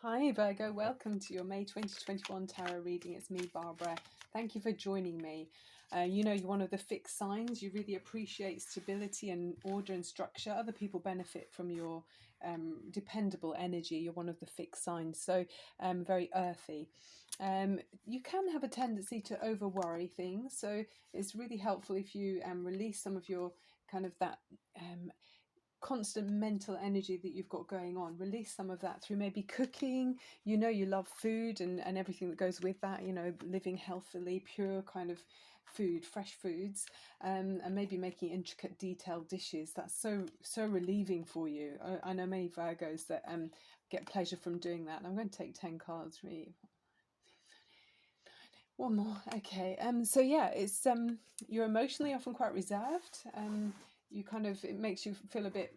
Hi Virgo, welcome to your May 2021 tarot reading. It's me, Barbara. Thank you for joining me. You're one of the fixed signs. You really appreciate stability and order and structure. Other people benefit from your dependable energy. You're one of the fixed signs, so very earthy. You can have a tendency to over worry things, so it's really helpful if you release some of your kind of that constant mental energy that you've got going on. Release some of that through maybe cooking. You love food and everything that goes with that, living healthily, pure kind of food, fresh foods, and maybe making intricate detailed dishes. That's so relieving for you. I know many Virgos that get pleasure from doing that. I'm going to take 10 cards for you. One more. Okay. So yeah, it's you're emotionally often quite reserved. It makes you feel a bit,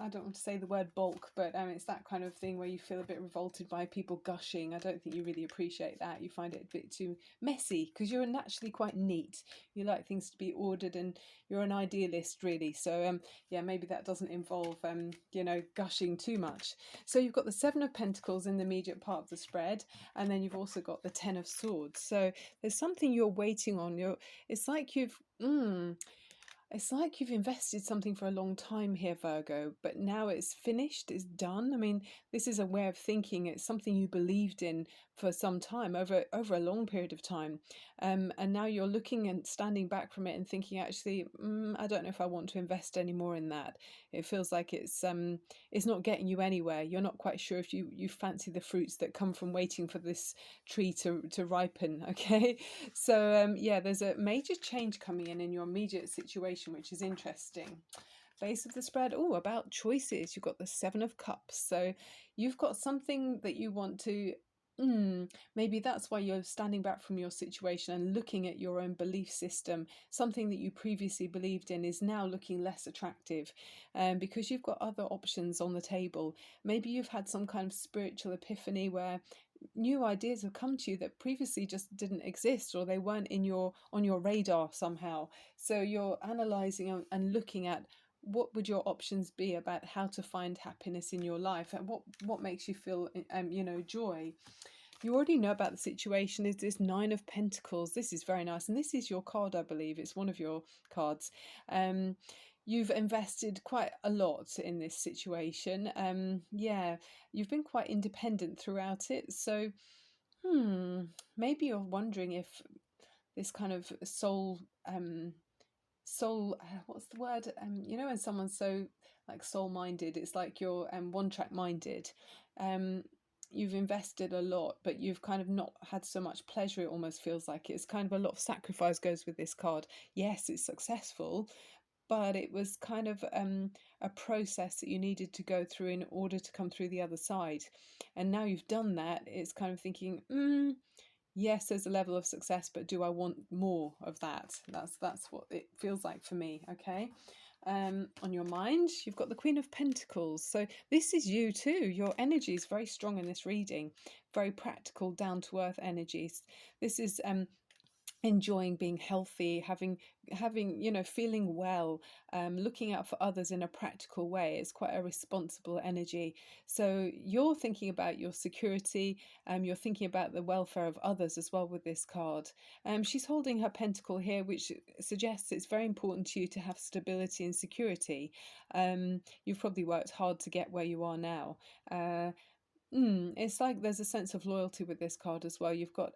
I don't want to say the word bulk, but it's that kind of thing where you feel a bit revolted by people gushing. I don't think you really appreciate that. You find it a bit too messy because you're naturally quite neat. You like things to be ordered and you're an idealist really. So yeah, maybe that doesn't involve gushing too much. So you've got the Seven of Pentacles in the immediate part of the spread, and then you've also got the Ten of Swords. So there's something you're waiting on. It's like you've invested something for a long time here, Virgo, but now it's finished, it's done. I mean, this is a way of thinking. It's something you believed in for some time, over a long period of time. And now you're looking and standing back from it and thinking, actually, I don't know if I want to invest any more in that. It feels like it's not getting you anywhere. You're not quite sure if you fancy the fruits that come from waiting for this tree to ripen, okay? So yeah, there's a major change coming in your immediate situation, which is interesting. Base of the spread, about choices. You've got the Seven of Cups. So you've got something that you want to maybe that's why you're standing back from your situation and looking at your own belief system. Something that you previously believed in is now looking less attractive, because you've got other options on the table. Maybe you've had some kind of spiritual epiphany where new ideas have come to you that previously just didn't exist, or they weren't on your radar somehow. So you're analyzing and looking at what would your options be about how to find happiness in your life, and what makes you feel joy. You already know about the situation. Is this Nine of Pentacles? This is very nice, and this is your card, I believe. It's one of your cards. You've invested quite a lot in this situation. Yeah, you've been quite independent throughout it. So, maybe you're wondering if this kind of what's the word, when someone's so like soul minded, it's like you're one track minded. You've invested a lot, but you've kind of not had so much pleasure. It almost feels like it's kind of a lot of sacrifice goes with this card. Yes, it's successful, but it was kind of a process that you needed to go through in order to come through the other side. And now you've done that, it's kind of thinking, yes, there's a level of success, but do I want more of that? That's what it feels like for me. Okay. On your mind, you've got the Queen of Pentacles. So this is you too. Your energy is very strong in this reading, very practical, down to earth energies. This is enjoying being healthy, having feeling well, looking out for others in a practical way. It's quite a responsible energy. So you're thinking about your security, you're thinking about the welfare of others as well with this card. She's holding her pentacle here, which suggests it's very important to you to have stability and security. You've probably worked hard to get where you are now. It's like there's a sense of loyalty with this card as well. You've got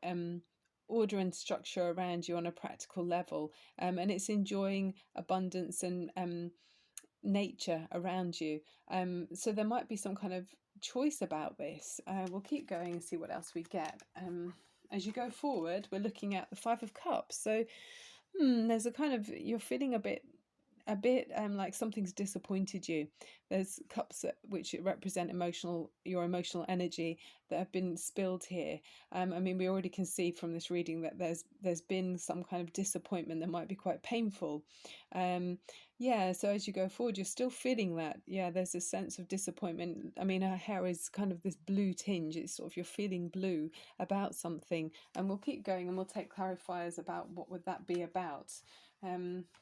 order and structure around you on a practical level, and it's enjoying abundance and nature around you. So there might be some kind of choice about this. We'll keep going and see what else we get. As you go forward, we're looking at the Five of Cups. So there's a kind of, you're feeling a bit like something's disappointed you. There's cups which represent your emotional energy that have been spilled here. I mean, we already can see from this reading that there's been some kind of disappointment that might be quite painful. Yeah, so as you go forward, you're still feeling that. Yeah, there's a sense of disappointment. I mean, her hair is kind of this blue tinge. It's sort of, you're feeling blue about something. And we'll keep going and we'll take clarifiers about what would that be about.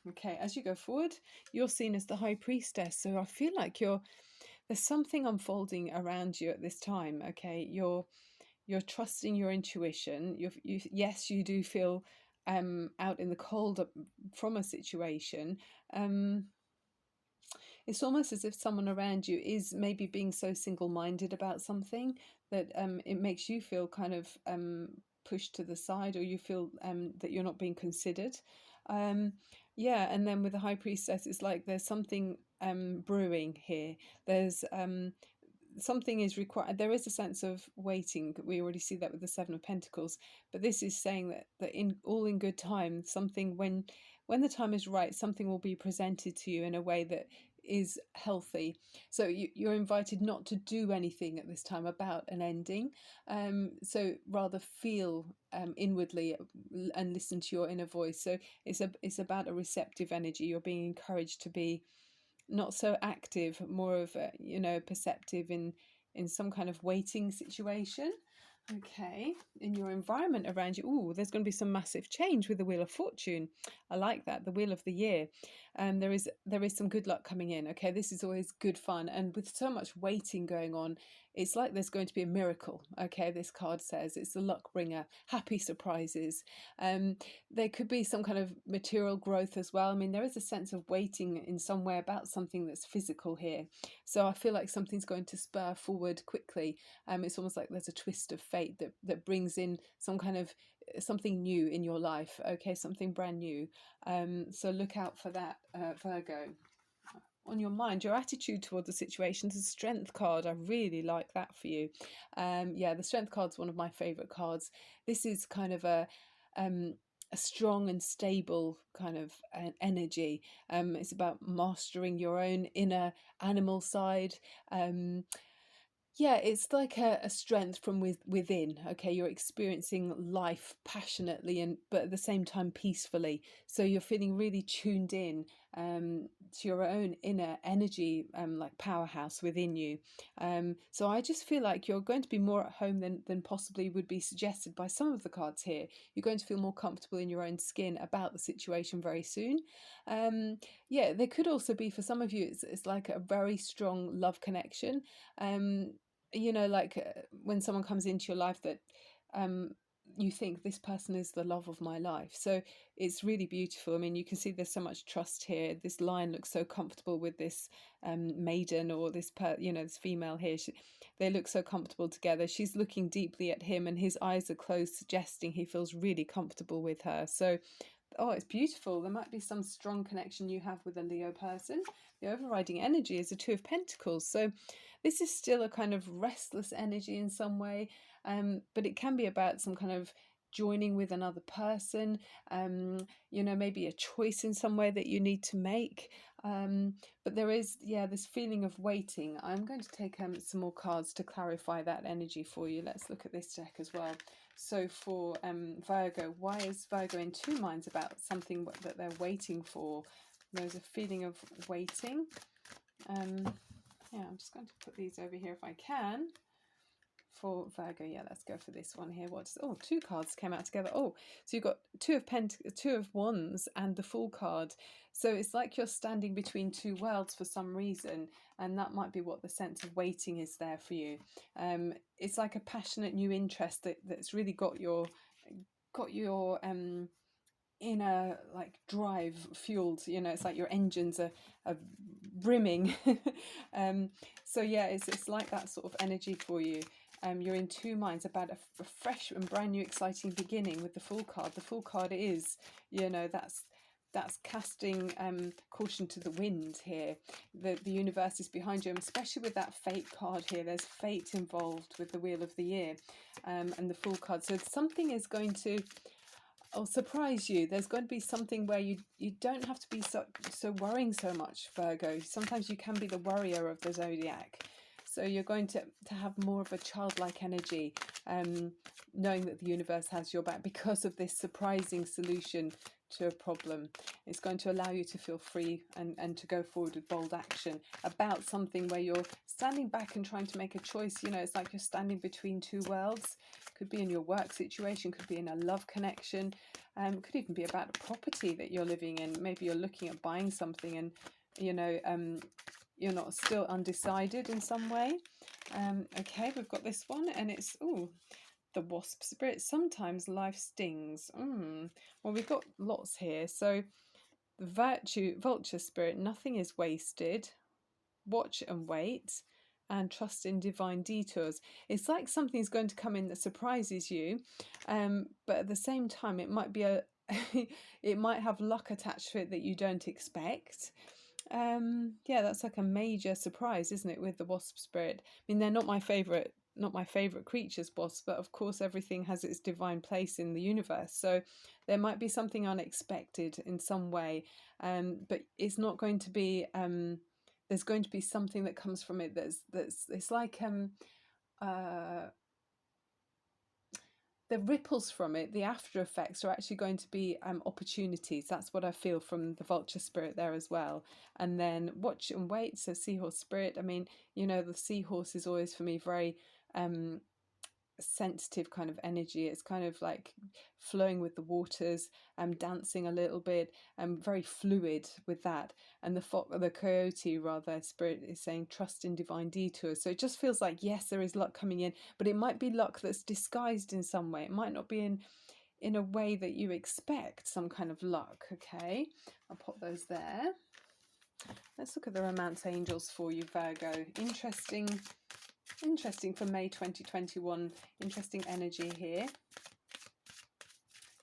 Okay, as you go forward, you're seen as the High Priestess. So I feel like you're there's something unfolding around you at this time. Okay, you're trusting your intuition. Yes, you do feel out in the cold from a situation. Um, it's almost as if someone around you is maybe being so single-minded about something that it makes you feel kind of pushed to the side, or you feel that you're not being considered. Um, yeah, and then with the High Priestess, it's like there's something brewing here. There's something is required. There is a sense of waiting. We already see that with the Seven of Pentacles, but this is saying that in all in good time, something, when the time is right, something will be presented to you in a way that is healthy. So you're invited not to do anything at this time about an ending. So rather feel inwardly and listen to your inner voice. So it's about a receptive energy. You're being encouraged to be not so active, more of a, perceptive in some kind of waiting situation. Okay, in your environment around you, oh, there's going to be some massive change with the Wheel of Fortune. I like that, the Wheel of the Year. There is some good luck coming in. Okay, this is always good fun, and with so much waiting going on, it's like there's going to be a miracle. Okay, this card says it's the luck bringer, happy surprises. There could be some kind of material growth as well. I mean, there is a sense of waiting in some way about something that's physical here. So I feel like something's going to spur forward quickly. It's almost like there's a twist of fate that brings in some kind of something new in your life. Okay, something brand new. So look out for that, Virgo. On your mind, your attitude toward the situation, the Strength card. I really like that for you. Yeah, the Strength card's one of my favorite cards. This is kind of a strong and stable kind of energy. It's about mastering your own inner animal side. Yeah, it's like a strength from within. Okay, you're experiencing life passionately, and but at the same time peacefully. So you're feeling really tuned in to your own inner energy, like powerhouse within you. So I just feel like you're going to be more at home than possibly would be suggested by some of the cards here. You're going to feel more comfortable in your own skin about the situation very soon. Yeah, there could also be, for some of you, it's like a very strong love connection. Um, like when someone comes into your life that um, you think this person is the love of my life. So it's really beautiful. I mean, you can see there's so much trust here. This lion looks so comfortable with this maiden, or this female here. They look so comfortable together. She's looking deeply at him, and his eyes are closed, suggesting he feels really comfortable with her. So oh, it's beautiful. There might be some strong connection you have with a Leo person. The overriding energy is a Two of Pentacles. So this is still a kind of restless energy in some way, but it can be about some kind of joining with another person, maybe a choice in some way that you need to make. But there is, yeah, this feeling of waiting. I'm going to take some more cards to clarify that energy for you. Let's look at this deck as well. So for Virgo, why is Virgo in two minds about something that they're waiting for? There's a feeling of waiting. Yeah, I'm just going to put these over here if I can. For Virgo, yeah, let's go for this one here. Two cards came out together. Oh, so you've got Two of Wands and the Fool card. So it's like you're standing between two worlds for some reason, and that might be what the sense of waiting is there for you. It's like a passionate new interest that's really got your inner like drive fueled. It's like your engines are brimming. So yeah, it's like that sort of energy for you. You're in two minds about a fresh and brand new exciting beginning with the Fool card. The Fool card is, that's casting caution to the wind here. The universe is behind you, and especially with that fate card here. There's fate involved with the Wheel of the Year and the Fool card. So something is going to surprise you. There's going to be something where you don't have to be so worrying so much, Virgo. Sometimes you can be the worrier of the zodiac. So you're going to have more of a childlike energy, knowing that the universe has your back because of this surprising solution to a problem. It's going to allow you to feel free and to go forward with bold action about something where you're standing back and trying to make a choice. It's like you're standing between two worlds. Could be in your work situation, could be in a love connection, could even be about a property that you're living in. Maybe you're looking at buying something, and you're not still undecided in some way. Okay, we've got this one, and it's the wasp spirit. Sometimes life stings. Well, we've got lots here. So the vulture spirit, nothing is wasted. Watch and wait, and trust in divine detours. It's like something's going to come in that surprises you, but at the same time, it might be it might have luck attached to it that you don't expect. Yeah, that's like a major surprise, isn't it, with the wasp spirit? I mean, they're not my favorite creatures, wasps, but of course everything has its divine place in the universe. So there might be something unexpected in some way, but it's not going to be. There's going to be something that comes from it that's it's like uh the ripples from it, the after effects are actually going to be opportunities. That's what I feel from the vulture spirit there as well. And then watch and wait, so seahorse spirit. I mean, the seahorse is always for me very sensitive kind of energy. It's kind of like flowing with the waters, dancing a little bit, very fluid with that. And the coyote rather spirit is saying trust in divine detours. So it just feels like, yes, there is luck coming in, but it might be luck that's disguised in some way. It might not be in a way that you expect, some kind of luck. Okay, I'll pop those there. Let's look at the romance angels for you, Virgo. Interesting for May 2021. Interesting energy here.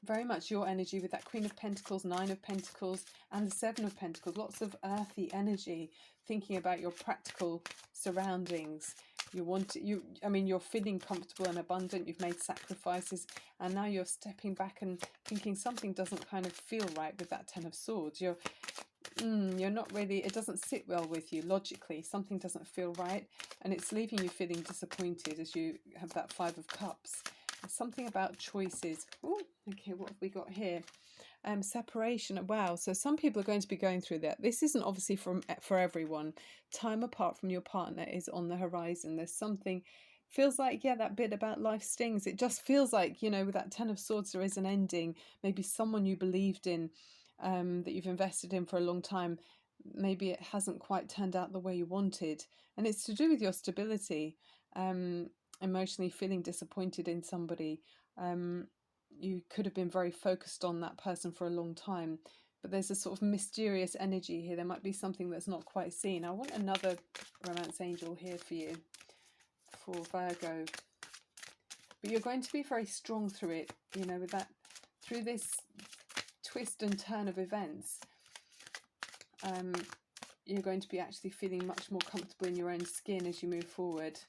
Very much your energy with that Queen of Pentacles, Nine of Pentacles, and the Seven of Pentacles. Lots of earthy energy, thinking about your practical surroundings. You're feeling comfortable and abundant. You've made sacrifices, and now you're stepping back and thinking something doesn't kind of feel right with that Ten of Swords. You're not really, it doesn't sit well with you logically. Something doesn't feel right, and it's leaving you feeling disappointed as you have that Five of Cups. Something about choices. Oh, okay, what have we got here? Separation. Wow, so some people are going to be going through that. This isn't obviously for everyone. Time apart from your partner is on the horizon. There's something, feels like, yeah, that bit about life stings. It just feels like, with that Ten of Swords, there is an ending. Maybe someone you believed in, that you've invested in for a long time, maybe it hasn't quite turned out the way you wanted, and it's to do with your stability, emotionally feeling disappointed in somebody. You could have been very focused on that person for a long time, but there's a sort of mysterious energy here. There might be something that's not quite seen. I want another romance angel here for you, for Virgo. But you're going to be very strong through it, with that, through this twist and turn of events. You're going to be actually feeling much more comfortable in your own skin as you move forward,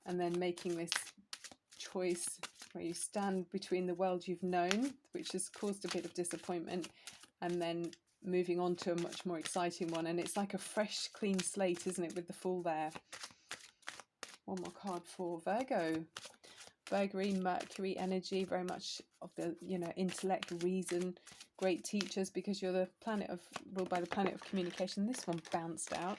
and then making this choice where you stand between the world you've known, which has caused a bit of disappointment, and then moving on to a much more exciting one. And it's like a fresh, clean slate, isn't it, with the Fool there? One more card for Virgo. Mercury energy, very much of the intellect, reason, great teachers, because you're ruled by the planet of communication. This one bounced out.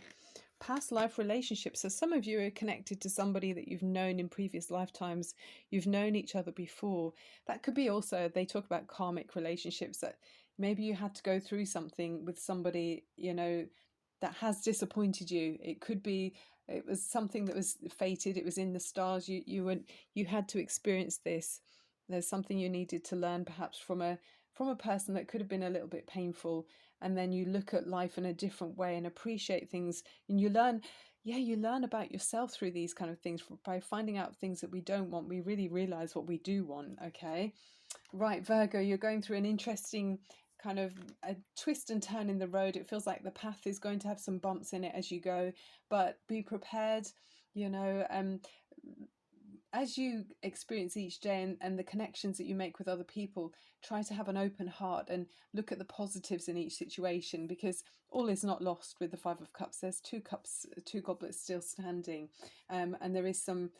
Past life relationships. So some of you are connected to somebody that you've known in previous lifetimes. You've known each other before. That could be also, they talk about karmic relationships, that maybe you had to go through something with somebody that has disappointed you. It could be it was something that was fated. It was in the stars. You had to experience this. There's something you needed to learn, perhaps from a person that could have been a little bit painful, and then you look at life in a different way and appreciate things, and you learn about yourself through these kind of things. By finding out things that we don't want, we really realize what we do want. Okay, right, Virgo, you're going through an interesting kind of a twist and turn in the road. It feels like the path is going to have some bumps in it as you go, but be prepared. As you experience each day, and the connections that you make with other people, try to have an open heart and look at the positives in each situation, because all is not lost with the Five of Cups. There's two goblets still standing, and there is some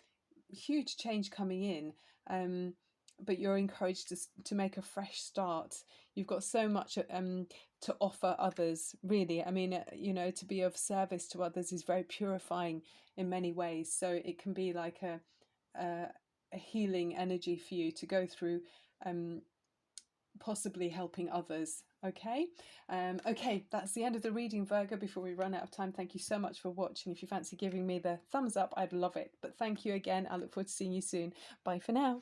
huge change coming in, but you're encouraged to make a fresh start. You've got so much to offer others, really. I mean, to be of service to others is very purifying in many ways. So it can be like a healing energy for you to go through, possibly helping others. Okay. Okay, that's the end of the reading, Virgo. Before we run out of time, thank you so much for watching. If you fancy giving me the thumbs up, I'd love it. But thank you again. I look forward to seeing you soon. Bye for now.